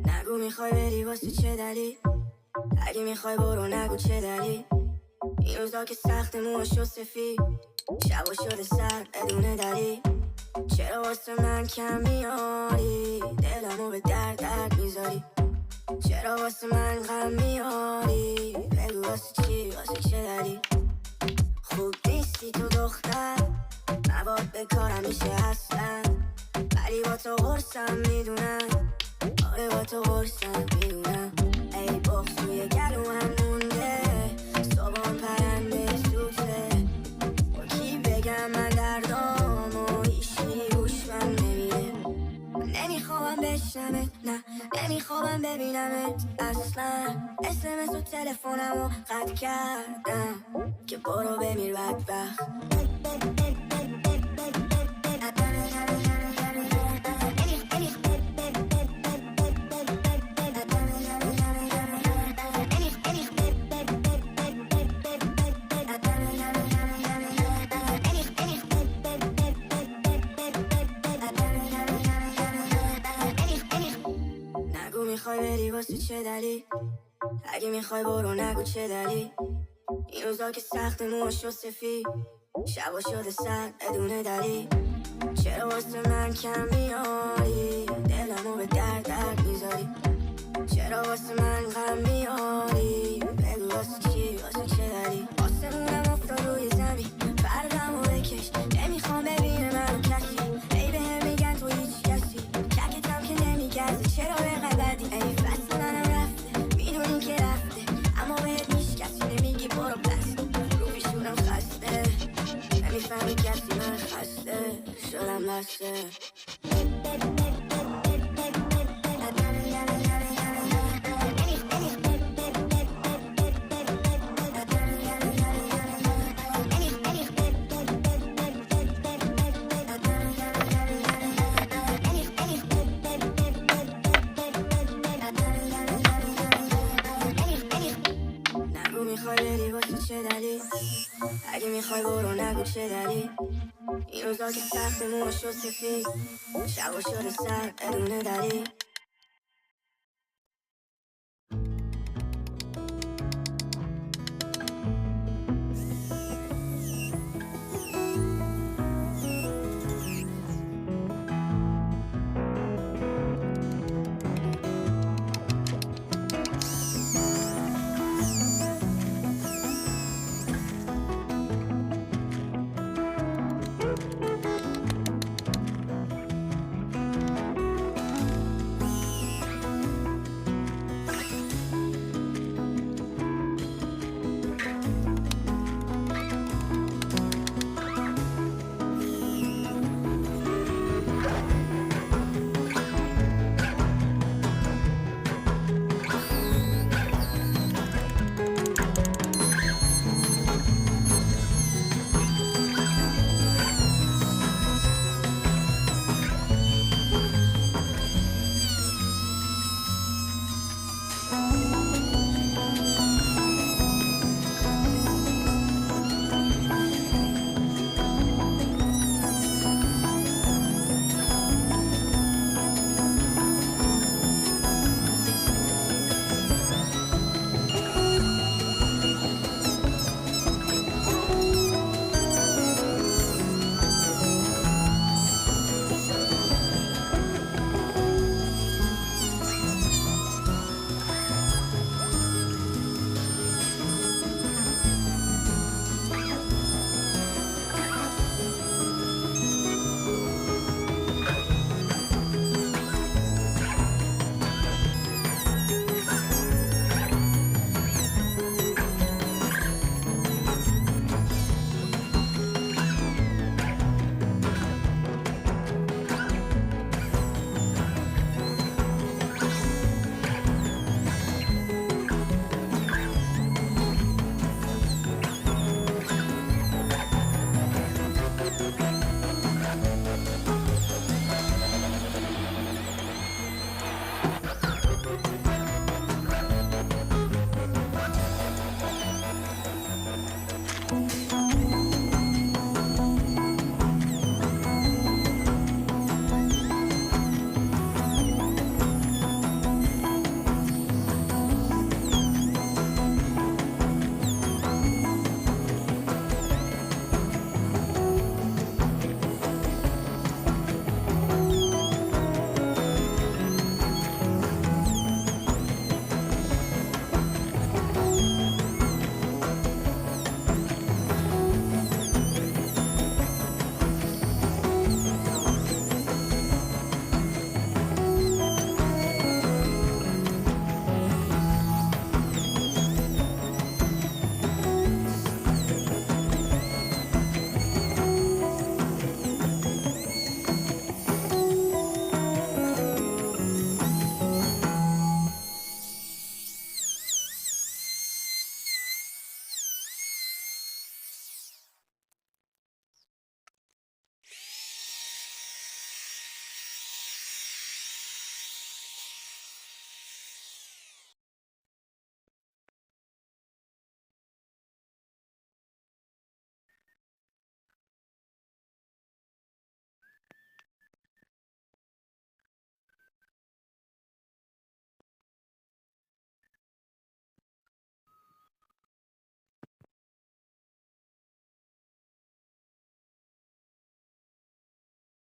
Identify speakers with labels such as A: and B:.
A: نگو میخوای بری واسه چه دلیل، اگه میخوای برو نگو چه دلیل. این روزا که سخت موهاشو سفید، شبا شده سر بدون دلیل. چرا واسه من کم میاری، دلمو به درد میذاری. چرا واسه من غم میاری، بگو واسه چی، واسه چه دلیل. خوب نیستی تو دختر، مواد به کارم میشه اصلا، ولی با تو قرصم میدونم. آره با تو قرصم میدونم. ای بغض توی گلوم مونده، صبحان پرنده سوته. با کی بگم من دردامو، هیچی گوش من نمیده. نمیخوام بشنمت، نه نمیخوام ببینمت اصلا. اسمس و تلفنمو قطع کردم که برو بمیر بدبخت. نگو میخوای بری واسه چه دلیل، اگه میخوای برو نگو چه دلیل. این روزا که سخت موهاشو سفید، شبا شده سر بدون دلیل. چرا واسه من کم میاری، دلمو به درد میذاری. چرا واسه من غم میاری، بگو واسه چی، واسه چه دلیل. آسمونم افتاد روی زمین، پردمو بکش. نمیخوام ببینه منو کسی، ای بهم میگن تو هیچ کسی. ککتم که نمیگرزه، چرا بقدر بدی. ای فصل منم رفته، میدونی که رفته، اما بهت هیچ کسی نمیگی برو پس. رو پیشونم خسته، نمیفهمی کسی من خسته شدم لسته. نگو میخوای بری واسه چه دلیل، اگه میخوای برو نگو چه دلیل. این روزا که سخت موهاشو سفید، شبا شده سر بدون دلیل.